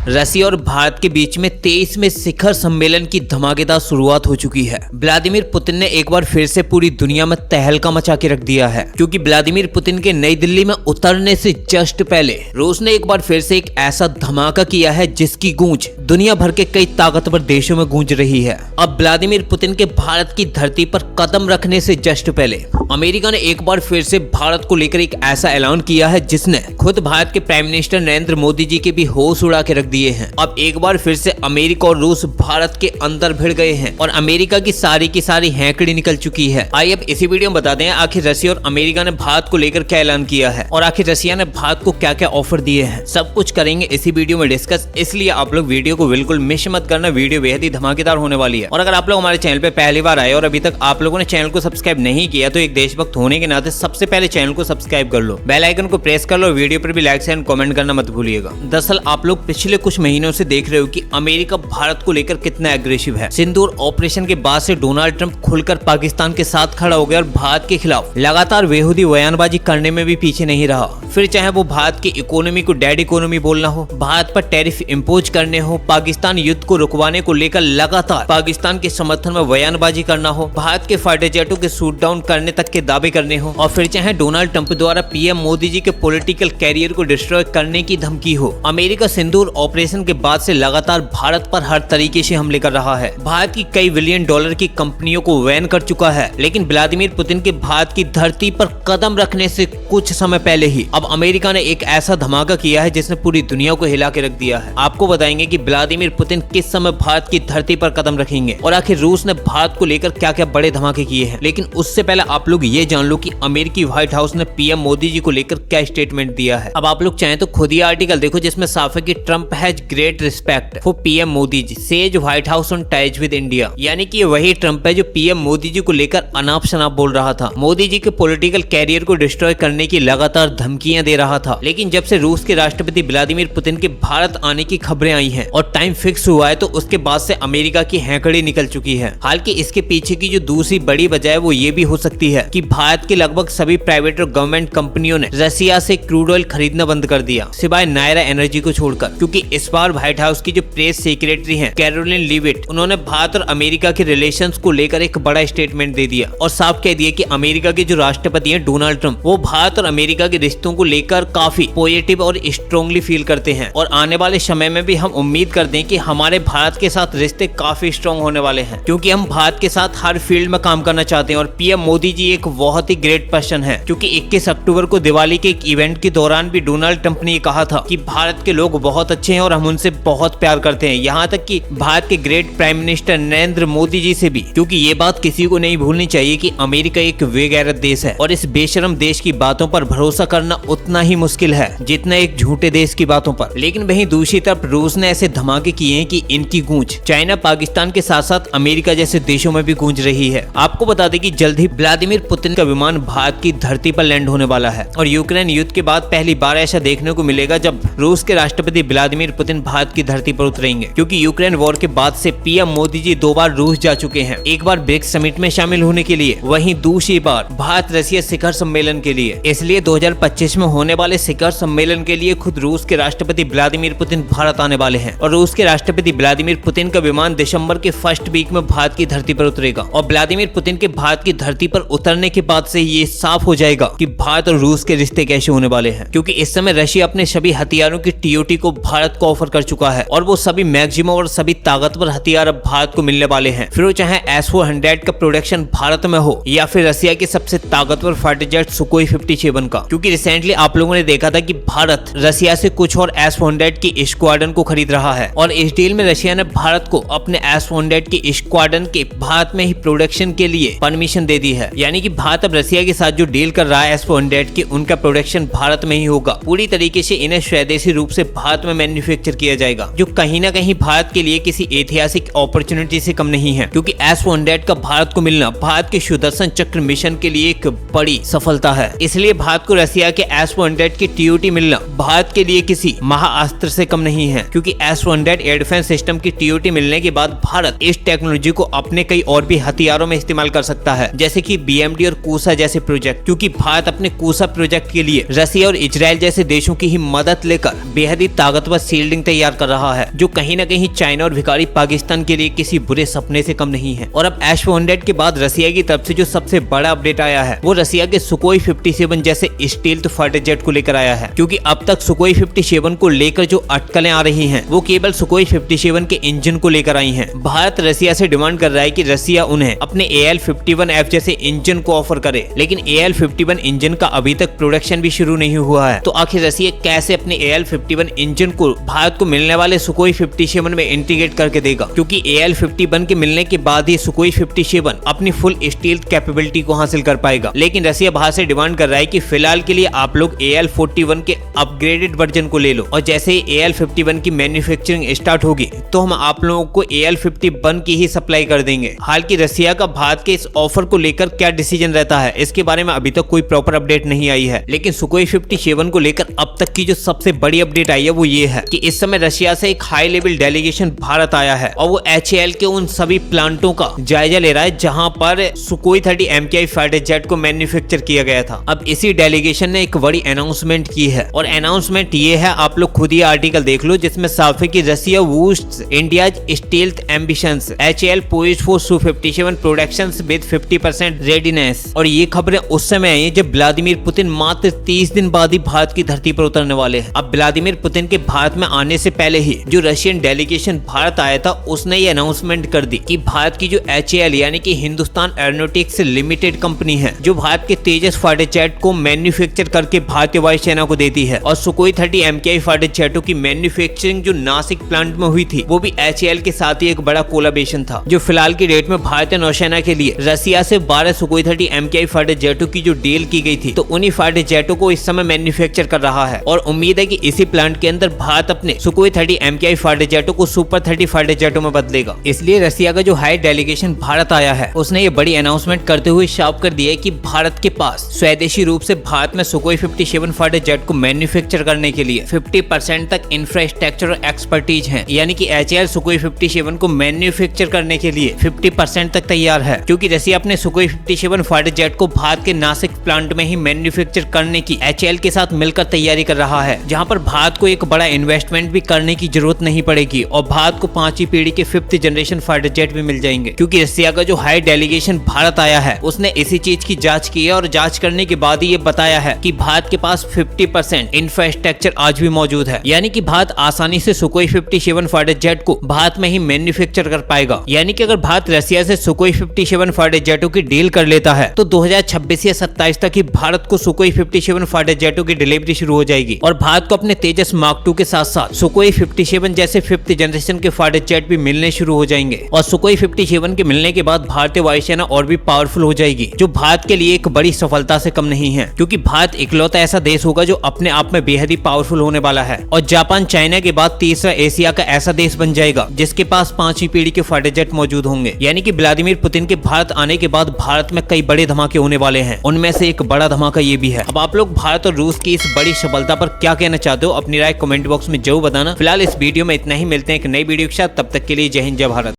रसिया और भारत के बीच में 23वें शिखर सम्मेलन की धमाकेदार शुरुआत हो चुकी है। व्लादिमीर पुतिन ने एक बार फिर से पूरी दुनिया में तहलका मचा के रख दिया है, क्योंकि व्लादिमीर पुतिन के नई दिल्ली में उतरने से जस्ट पहले रूस ने एक बार फिर से एक ऐसा धमाका किया है जिसकी गूंज दुनिया भर के कई ताकतवर देशों में गूंज रही है। अब व्लादिमीर पुतिन के भारत की धरती पर कदम रखने से जस्ट पहले अमेरिका ने एक बार फिर से भारत को लेकर एक ऐसा ऐलान किया है जिसने खुद भारत के प्राइम मिनिस्टर नरेंद्र मोदी जी के भी होश उड़ा के रख दिए हैं। अब एक बार फिर से अमेरिका और रूस भारत के अंदर भिड़ गए हैं और अमेरिका की सारी हैंकड़ी निकल चुकी है। आइए अब इसी वीडियो में बता दें आखिर रसिया और अमेरिका ने भारत को लेकर क्या ऐलान किया है और आखिर रसिया ने भारत को क्या क्या ऑफर दिए हैं। सब कुछ करेंगे इसी वीडियो में डिस्कस, इसलिए आप लोग वीडियो को बिल्कुल मिस मत करना। वीडियो बेहद ही धमाकेदार होने वाली है। और अगर आप लोग हमारे चैनल पे पहली बार आए और अभी तक आप लोगों ने चैनल को सब्सक्राइब नहीं किया तो एक देशभक्त होने के नाते सबसे पहले चैनल को सब्सक्राइब कर लो, बेल आइकन को प्रेस कर लो, वीडियो पर भी लाइक एंड कमेंट करना मत भूलिएगा। दरअसल आप लोग पिछले कुछ महीनों से देख रहे हो कि अमेरिका भारत को लेकर कितना एग्रेसिव है। सिंदूर ऑपरेशन के बाद से डोनाल्ड ट्रंप खुलकर पाकिस्तान के साथ खड़ा हो गया और भारत के खिलाफ लगातार बेहुदी बयानबाजी करने में भी पीछे नहीं रहा। फिर चाहे वो भारत की इकोनॉमी को डेड इकोनॉमी बोलना हो, भारत पर टैरिफ इम्पोज करने हो, पाकिस्तान युद्ध को रुकवाने को लेकर लगातार पाकिस्तान के समर्थन में बयानबाजी करना हो, भारत के फाइटर जेटों के शूट डाउन करने तक के दावे करने हो, और फिर चाहे डोनाल्ड ट्रंप द्वारा पीएम मोदी जी के पॉलिटिकल कैरियर को डिस्ट्रॉय करने की धमकी हो। अमेरिका सिंदूर ऑपरेशन के बाद से लगातार भारत पर हर तरीके से हमले कर रहा है। भारत की कई बिलियन डॉलर की कंपनियों को बैन कर चुका है। लेकिन व्लादिमीर पुतिन के भारत की धरती पर कदम रखने से कुछ समय पहले ही अब अमेरिका ने एक ऐसा धमाका किया है जिसने पूरी दुनिया को हिला के रख दिया है। आपको बताएंगे कि व्लादिमीर पुतिन किस समय भारत की धरती पर कदम रखेंगे और आखिर रूस ने भारत को लेकर क्या क्या बड़े धमाके किए हैं। लेकिन उससे पहले आप लोग ये जान लो कि अमेरिकी व्हाइट हाउस ने पीएम मोदी जी को लेकर क्या स्टेटमेंट दिया है। अब आप लोग चाहें तो खुद ही आर्टिकल देखो जिसमें साफ है कि Trump has great respect for PM Modi ji, says White House on touch with India. यानी कि वही ट्रंप है जो पीएम मोदी जी को लेकर अनाप शनाप बोल रहा था, मोदी जी के पॉलिटिकल कैरियर को डिस्ट्रॉय करने की लगातार धमकियां दे रहा था। लेकिन जब से रूस के राष्ट्रपति व्लादिमीर पुतिन के भारत आने की खबरें आई हैं और टाइम फिक्स हुआ है तो उसके बाद से अमेरिका की हैंकड़ी निकल चुकी है। हालांकि इसके पीछे की जो दूसरी बड़ी वजह है वो ये भी हो सकती है कि भारत के लगभग सभी प्राइवेट और गवर्नमेंट कंपनियों ने रसिया से क्रूड ऑयल खरीदना बंद कर दिया, सिवाय नायरा एनर्जी को छोड़कर। क्योंकि इस बार व्हाइट हाउस की जो प्रेस सेक्रेटरी हैं कैरोलिन लीविट, उन्होंने भारत और अमेरिका के रिलेशंस को लेकर एक बड़ा स्टेटमेंट दे दिया और साफ कह दिया कि अमेरिका के जो राष्ट्रपति हैं डोनाल्ड ट्रंप, वो भारत और अमेरिका के रिश्तों को लेकर काफी पॉजिटिव और स्ट्रांगली फील करते हैं और आने वाले समय में भी हम उम्मीद करते हैं कि हमारे भारत के साथ रिश्ते काफी स्ट्रांग होने वाले हैं, क्योंकि हम भारत के साथ हर फील्ड में काम करना चाहते हैं। और पीएम मोदी जी एक बहुत ही ग्रेट पर्सन है, क्योंकि 21 अक्टूबर को दिवाली के एक इवेंट के दौरान भी डोनाल्ड ट्रंप ने कहा था कि भारत के लोग बहुत अच्छे हैं और हम उनसे बहुत प्यार करते हैं, यहाँ तक कि भारत के great prime minister Narendra Modi ji से भी। क्योंकि ये बात किसी को नहीं भूलनी चाहिए कि अमेरिका एक बेगैरत देश है और इस बेशरम देश की बातों पर भरोसा करना उतना ही मुश्किल है जितना एक झूठे देश की बातों पर। लेकिन वहीं दूसरी तरफ रूस ने ऐसे धमाके किए हैं कि इनकी गूंज चाइना, पाकिस्तान के साथ साथ अमेरिका जैसे देशों में भी गूंज रही है। आपको बता दें कि जल्द ही व्लादिमीर पुतिन का विमान भारत की धरती पर लैंड होने वाला है और यूक्रेन युद्ध के बाद पहली बार ऐसा देखने को मिलेगा जब रूस के राष्ट्रपति व्लादिमीर पुतिन भारत की धरती पर उतरेंगे। क्योंकि यूक्रेन वॉर के बाद से पीएम मोदी जी 2 बार रूस जा चुके हैं, एक बार ब्रिक्स समिट में शामिल होने के लिए, वहीं दूसरी बार भारत रसिया शिखर सम्मेलन के लिए। इसलिए 2025 में होने वाले शिखर सम्मेलन के लिए खुद रूस के राष्ट्रपति व्लादिमीर पुतिन भारत आने वाले हैं और रूस के राष्ट्रपति व्लादिमीर पुतिन का विमान दिसंबर के फर्स्ट वीक में भारत की धरती पर उतरेगा। और व्लादिमीर पुतिन के भारत की धरती पर उतरने के बाद से ये साफ हो जाएगा कि भारत और रूस के रिश्ते कैसे होने वाले हैं। क्योंकि इस समय रशिया अपने सभी हथियारों की टीओटी को भारत को ऑफर कर चुका है और वो सभी मैक्सिमम और सभी ताकतवर हथियार अब भारत को मिलने वाले हैं। फिर वो चाहे S-400 का प्रोडक्शन भारत में हो या फिर रशिया के सबसे ताकतवर फाइटर जेट सुकोई 57 का। क्योंकि रिसेंटली आप लोगों ने देखा था कि भारत रशिया से कुछ और S-400 की स्क्वाड्रन को खरीद रहा है और इस डील में रशिया ने भारत को अपने S-400 की स्क्वाड्रन के भारत में ही प्रोडक्शन के लिए परमिशन दे दी है। यानी कि भारत अब रशिया के साथ जो डील कर रहा है S-400 की, उनका प्रोडक्शन भारत में ही होगा। पूरी तरीके से इन्हें स्वदेशी रूप से भारत में मैन्युफैक्चर किया जाएगा, जो कहीं ना कहीं भारत के लिए किसी ऐतिहासिक अपॉर्चुनिटी से कम नहीं है। क्योंकि S-400 का भारत को मिलना भारत के सुदर्शन चक्र मिशन के लिए एक बड़ी सफलता है। इसलिए भारत को रशिया के S-400 की टीओटी मिलना भारत के लिए किसी महाअस्त्र से कम नहीं है। क्योंकि S-400 एयर डिफेंस सिस्टम की टीओटी मिलने के बाद भारत इस टेक्नोलॉजी को अपने कई और भी हथियारों में इस्तेमाल कर सकता है, जैसे कि BMP टीएमडी और कूसा जैसे प्रोजेक्ट, क्योंकि भारत अपने कूसा प्रोजेक्ट के लिए रसिया और इजराइल जैसे देशों की ही मदद लेकर बेहद ही ताकतवर शील्डिंग तैयार कर रहा है, जो कहीं न कहीं चाइना और भिखारी पाकिस्तान के लिए किसी बुरे सपने से कम नहीं है। और अब एस-400 के बाद रसिया की तरफ से जो सबसे बड़ा अपडेट आया है वो रसिया के सुकोई 57 जैसे स्टील्थ फाइटर जेट को लेकर आया है, क्योंकि अब तक सुकोई 57 को लेकर जो अटकलें आ रही हैं वो केवल सुकोई 57 के इंजन को लेकर आई हैं। भारत रसिया से डिमांड कर रहा है कि रसिया उन्हें अपने AL-51F जैसे इंजन को ऑफर करे, लेकिन AL-51 इंजन का अभी तक प्रोडक्शन भी शुरू नहीं हुआ है। तो आखिर रसिया कैसे अपने AL-51 इंजन को भारत को मिलने वाले सुकोई 57 में इंटीग्रेट करके देगा, क्योंकि AL-51 के मिलने के बाद ही सुकोई 57 अपनी फुल स्टील्थ कैपेबिलिटी को हासिल कर पाएगा। लेकिन रसिया भारत से डिमांड कर रहा है कि फिलहाल के लिए आप लोग AL-41 के अपग्रेडेड वर्जन को ले लो, और जैसे ही AL-51 की मैन्युफैक्चरिंग स्टार्ट होगी तो हम आप लोगों को AL-51 की ही सप्लाई कर देंगे। हालांकि रसिया का भारत के इस ऑफर को लेकर क्या डिसीजन रहता है इसके बारे में अभी तक कोई प्रॉपर अपडेट नहीं आई है, लेकिन सुकोई 57 को लेकर अब तक की जो सबसे बड़ी अपडेट आई है वो ये है कि इस समय रशिया से एक हाई लेवल डेलीगेशन भारत आया है, और वो HAL के उन सभी प्लांटों का जायजा ले रहा है जहां पर सुकोई 30 MKI फाइटर जेट को मैन्युफैक्चर किया गया था। अब इसी डेलीगेशन ने एक बड़ी अनाउंसमेंट की है, और अनाउंसमेंट ये है, आप लोग खुद ही आर्टिकल देख लो, जिसमें साफ है कि Russia boosts India's stealth ambitions, HAL poised for Su-57 productions with 50% readiness. और ये खबरें उस समय आई जब व्लादिमीर पुतिन मात्र 30 दिन बाद ही भारत की धरती पर उतरने वाले हैं। अब व्लादिमीर पुतिन के भारत में आने से पहले ही जो रशियन डेलीगेशन भारत आया था उसने ये अनाउंसमेंट कर दी कि भारत की जो HAL यानी कि हिंदुस्तान एरोनॉटिक्स लिमिटेड कंपनी है, जो भारत के तेजस फाइटर जेट को मैन्युफैक्चर करके भारतीय वायुसेना को देती है, और सुकोई 30 MKI फाइटर जेटों की मैन्युफैक्चरिंग जो नासिक प्लांट में हुई थी वो भी HAL के साथ ही एक बड़ा कोलैबोरेशन था, जो फिलहाल की डेट में भारतीय नौसेना के लिए रसिया से 12 सुकोई 30 MKI फाइटर जेटों की जो डील की गई थी, तो उन्हीं फाइटर जेटों को इस समय मैन्युफैक्चर कर रहा है। और उम्मीद है कि इसी प्लांट के अंदर भारत अपने सुकोई 30 MKI फाइटर जेटों को सुपर 30 फाइटर जेटों में बदलेगा। इसलिए रसिया का जो हाई डेलीगेशन भारत आया है उसने ये बड़ी अनाउंसमेंट करते हुए साफ कर दिया है कि भारत के पास स्वदेशी रूप से भारत में सुकोई 57 फाइटर जेट को मैन्युफैक्चर करने के लिए 50% तक इंफ्रास्ट्रक्चर और एक्सपर्टीज है, यानी कि HAL सुकोई 57 को मैन्युफैक्चर करने के लिए 50% तक तैयार है, क्योंकि रसिया अपने सुकोई 57 फाइटर जेट को भारत के नासिक प्लांट में ही मैन्युफैक्चर करने की HAL के साथ मिलकर तैयारी कर रहा है, जहां पर भारत को एक बड़ा इन्वेस्टमेंट भी करने की जरूरत नहीं पड़ेगी, और भारत को 5वीं पीढ़ी के 5th जनरेशन फाइटर जेट भी मिल जाएंगे। क्योंकि रसिया का जो हाई डेलीगेशन भारत आया है उसने इसी चीज की जांच की है, और जांच करने के बाद ही ये बताया है कि भारत के पास 50% इंफ्रास्ट्रक्चर आज भी मौजूद है, यानी कि भारत आसानी से सुकोई 57 फाइटर जेट को भारत में ही मैन्युफैक्चर कर पाएगा। यानी कि अगर भारत रसिया से सुकोई 57 फाइटर जेटों की डील कर लेता है तो 2026 या 27 तक ही भारत को सुकोई 57 फाइटर जेटों की डिलीवरी शुरू हो जाएगी, और भारत को अपने तेजस मार्क 2 के साथ साथ सुकोई 57 जैसे 5th जनरेशन के फाइटर जेट भी मिलने शुरू हो जाएंगे। और सुकोई 57 के मिलने के बाद भारतीय वायुसेना और भी पावरफुल हो जाएगी, जो भारत के लिए एक बड़ी सफलता से कम नहीं है, क्योंकि भारत इकलौता ऐसा देश होगा जो अपने आप में बेहद ही पावरफुल होने वाला है, और जापान चाइना के बाद तीसरा एशिया का ऐसा देश बन जाएगा जिसके पास 5वीं पीढ़ी के फाइटर जेट मौजूद होंगे। यानी कि व्लादिमीर पुतिन के भारत आने के बाद भारत में कई बड़े धमाके होने वाले हैं, उनमें से एक बड़ा धमाका ये भी है। अब आप लोग भारत और रूस की इस बड़ी सफलता पर क्या कहना चाहते हो, अपनी राय कमेंट बॉक्स में जरूर बताना। फिलहाल इस वीडियो में इतना ही, मिलते हैं एक नई वीडियो के साथ, तब तक के लिए जय हिंद जय भारत।